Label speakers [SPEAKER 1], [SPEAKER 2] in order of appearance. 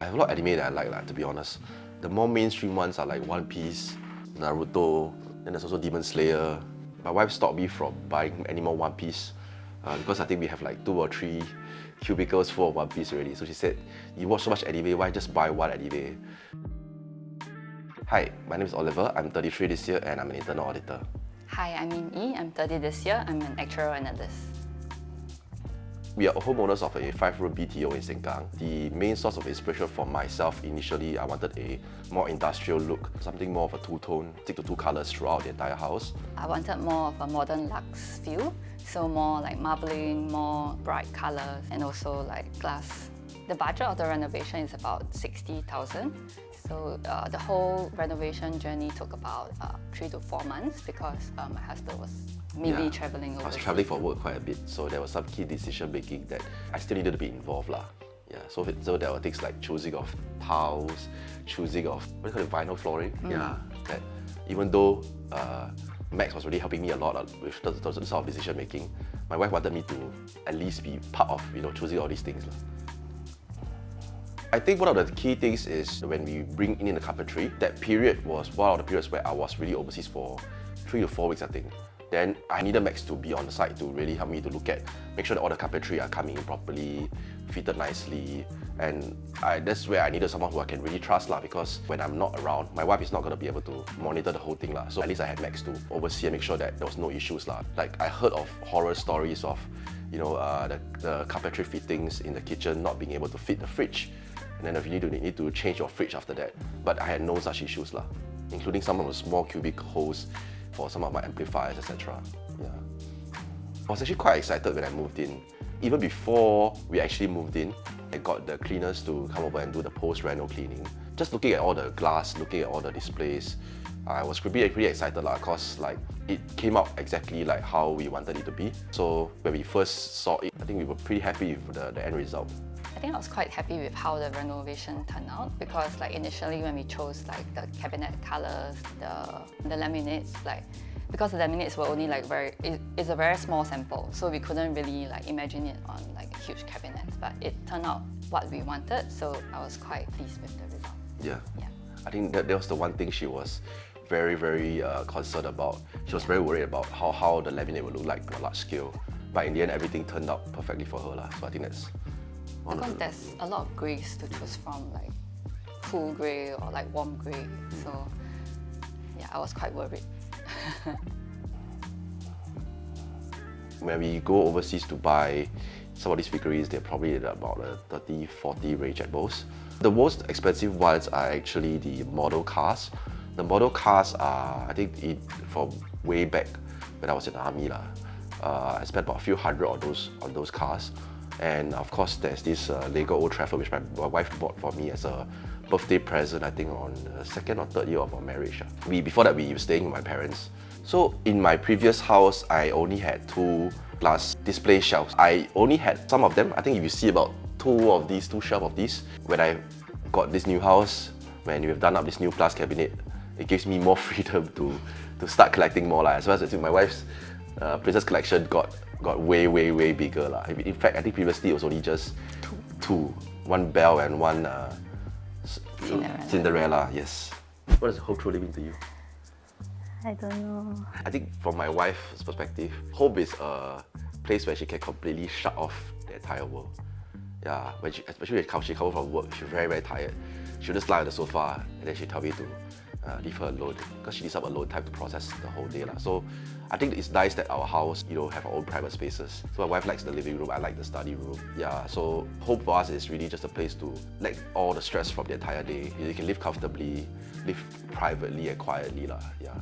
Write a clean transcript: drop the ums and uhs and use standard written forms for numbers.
[SPEAKER 1] I have a lot of anime that I like, to be honest. The more mainstream ones are like One Piece, Naruto, then there's also Demon Slayer. My wife stopped me from buying any more One Piece because I think we have like 2 or 3 cubicles full of One Piece already. So she said, you watch so much anime, why just buy one anime? Hi, my name is Oliver. I'm 33 this year and I'm an internal auditor.
[SPEAKER 2] Hi, I'm Min Yi. I'm 30 this year. I'm an actuarial analyst.
[SPEAKER 1] We are homeowners of a 5-room BTO in Seng Kang. The main source of inspiration for myself, initially, I wanted a more industrial look, something more of a two-tone, stick to 2 colors throughout the entire house.
[SPEAKER 2] I wanted more of a modern luxe feel, so more like marbling, more bright colors, and also like glass. The budget of the renovation is about 60,000. So the whole renovation journey took about 3 to 4 months because my husband was mainly traveling overseas.
[SPEAKER 1] I was traveling for work quite a bit, so there was some key decision making that I still needed to be involved lah. Yeah, so there were things like choosing of tiles, choosing of what do you call it, vinyl flooring. Yeah, that even though Max was really helping me a lot with the sort of decision making, my wife wanted me to at least be part of choosing all these things lah. I think one of the key things is when we bring in the carpentry, that period was one of the periods where I was really overseas for 3 to 4 weeks, I think. Then I needed Max to be on the site to really help me to make sure that all the carpentry are coming in properly, fitted nicely, and that's where I needed someone who I can really trust lah, because when I'm not around, my wife is not going to be able to monitor the whole thing lah. So at least I had Max to oversee and make sure that there was no issues lah. Like I heard of horror stories of, the carpentry fittings in the kitchen not being able to fit the fridge, and then if you need to change your fridge after that. But I had no such issues lah, including some of the small cubic holes for some of my amplifiers, etc. Yeah. I was actually quite excited when I moved in. Even before we actually moved in, I got the cleaners to come over and do the post-reno cleaning. Just looking at all the glass, looking at all the displays, I was pretty excited lah, cause like it came out exactly like how we wanted it to be. So when we first saw it, I think we were pretty happy with the end result.
[SPEAKER 2] I think I was quite happy with how the renovation turned out because like initially when we chose like the cabinet colors, the laminates, because the laminates were only like it's a very small sample, so we couldn't really like imagine it on like huge cabinets, but it turned out what we wanted, so I was quite pleased with the result.
[SPEAKER 1] Yeah. I think that was the one thing she was very concerned about. She was very worried about how the laminate would look like on a large scale, but in the end everything turned out perfectly for her lah. So I think that's
[SPEAKER 2] because there's a lot of greys to choose from, like cool grey or like warm grey. So yeah, I was quite worried.
[SPEAKER 1] When we go overseas to buy some of these figurines, they're probably at about a 30-40 range at most. The most expensive ones are actually the model cars. The model cars are, I think, from way back when I was in the army lah. I spent about a few hundred on those cars. And of course, there's this Lego Old Trafford, which my wife bought for me as a birthday present, I think on the 2nd or 3rd year of our marriage. Before that, we were staying with my parents. So in my previous house, I only had 2 glass display shelves. I only had some of them. I think if you see about 2 shelves of these, when I got this new house, when we've done up this new glass cabinet, it gives me more freedom to start collecting more. As well as I think my wife's Princess collection got way bigger lah. In fact, I think previously it was only just 2. 1 Belle and 1 Cinderella. Yes. What does home truly mean to you?
[SPEAKER 3] I don't know.
[SPEAKER 1] I think from my wife's perspective, home is a place where she can completely shut off the entire world. Yeah, especially when she comes from work, she's very tired. She'll just lie on the sofa and then she'll tell me to leave her alone because she needs some alone time to process the whole day lah. So I think it's nice that our house, have our own private spaces. So my wife likes the living room, I like the study room. Yeah, so home for us is really just a place to let all the stress from the entire day. You can live comfortably, live privately and quietly lah. Yeah.